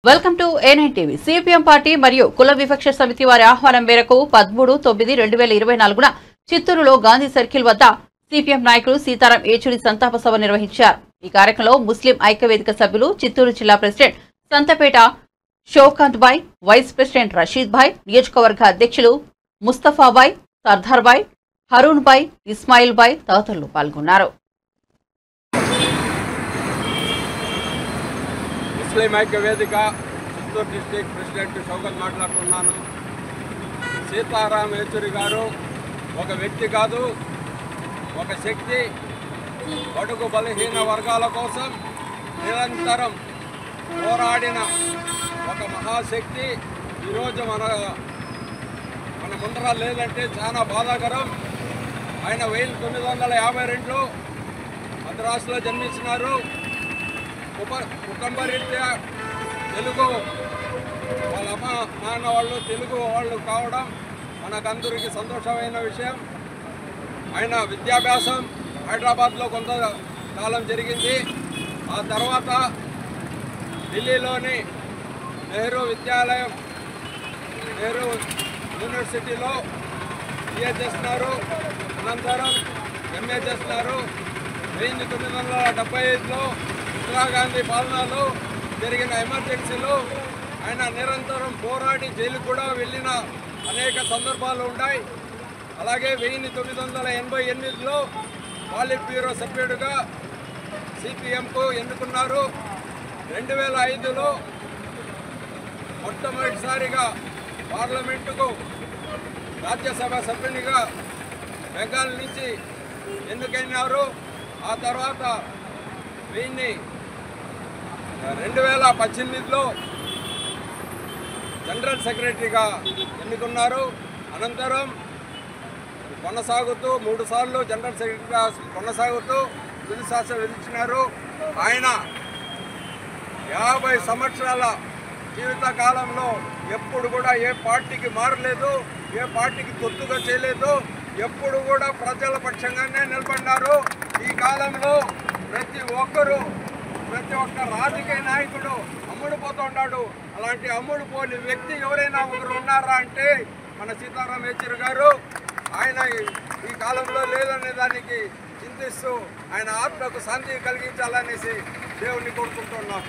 Welcome to A9 TV. CPM party మరియు కుల వివక్ష సమితి వారి ఆహ్వానం మేరకు 13/9/2024న చిత్తూరులో గాంధీ సర్కిల్ వద్ద సిపిఎం నాయకులు సీతారాం ఏచూరి సంతాప సభ నిర్వహించారు. ఈ కార్యక్రమంలో ముస్లిం ఐక్యవేదిక సభ్యులు, చిత్తూరు జిల్లా president Santhapeta Shoukanth Bhai, vice president Rasheed Bhai, నియోజకవర్గ అధ్యక్షులు ముస్తఫాబాయ్, సర్దార్ బాయ్, హరూన్ బాయ్, ఇస్మాయిల్ బాయ్ తదితరులు పాల్గొన్నారు. ముస్లిం ఐక్యవేదిక చిత్తూరు డిస్ట్రిక్ట్ ప్రెసిడెంట్ షౌకత్ మాట్లాడుతున్నాను. సీతారాం ఏచూరి గారు ఒక వ్యక్తి కాదు, ఒక శక్తి. బడుగు బలహీన వర్గాల కోసం నిరంతరం పోరాడిన ఒక మహాశక్తి ఈరోజు మన ముందర లేదంటే చాలా బాధాకరం. ఆయన 1952లో మద్రాసులో జన్మించినారు. కుటుంబరీత్యా తెలుగు, వాళ్ళ అమ్మ నాన్న వాళ్ళు తెలుగు వాళ్ళు కావడం మనకందరికీ సంతోషమైన విషయం. ఆయన విద్యాభ్యాసం హైదరాబాద్లో కొంతకాలం జరిగింది. ఆ తర్వాత ఢిల్లీలోని నెహ్రూ విద్యాలయం, నెహ్రూ యూనివర్సిటీలో BA చేస్తున్నారు. అనంతరం MA చేస్తున్నారు. 1975లో ఇందిరాగాంధీ పాలనలో జరిగిన ఎమర్జెన్సీలో ఆయన నిరంతరం పోరాడి జైలు కూడా వెళ్ళిన అనేక సందర్భాలు ఉన్నాయి. అలాగే 1988లో పాలిట్ బ్యూరో సభ్యుడిగా సిపిఎంకు ఎన్నుకున్నారు. 2005లో మొట్టమొదటిసారిగా పార్లమెంటుకు రాజ్యసభ సభ్యునిగా బెంగాల్ నుంచి ఎన్నికైనారు. ఆ తర్వాత 2018లో జనరల్ సెక్రటరీగా ఎన్నుకున్నారు. అనంతరం కొనసాగుతూ 3 సార్లు జనరల్ సెక్రటరీగా కొనసాగుతూ తుది శ్వాస విధించినారు. ఆయన 50 సంవత్సరాల జీవిత కాలంలో ఎప్పుడు కూడా ఏ పార్టీకి మారలేదు, ఏ పార్టీకి తొత్తుగా చేయలేదు. ఎప్పుడు కూడా ప్రజల పక్షంగానే నిలబడినారు. ఈ కాలంలో ప్రతి ఒక్క రాజకీయ నాయకుడు అమ్ముడుపోతున్నాడు. అలాంటి అమ్ముడుపోని వ్యక్తి ఎవరైనా ఒకరు ఉన్నారా అంటే మన సీతారాం ఏచూరి గారు. ఆయన ఈ కాలంలో లేదనే దానికి చింతిస్తూ ఆయన ఆత్మకు శాంతి కలిగించాలనేసి దేవుణ్ణి కోరుకుంటున్నాం.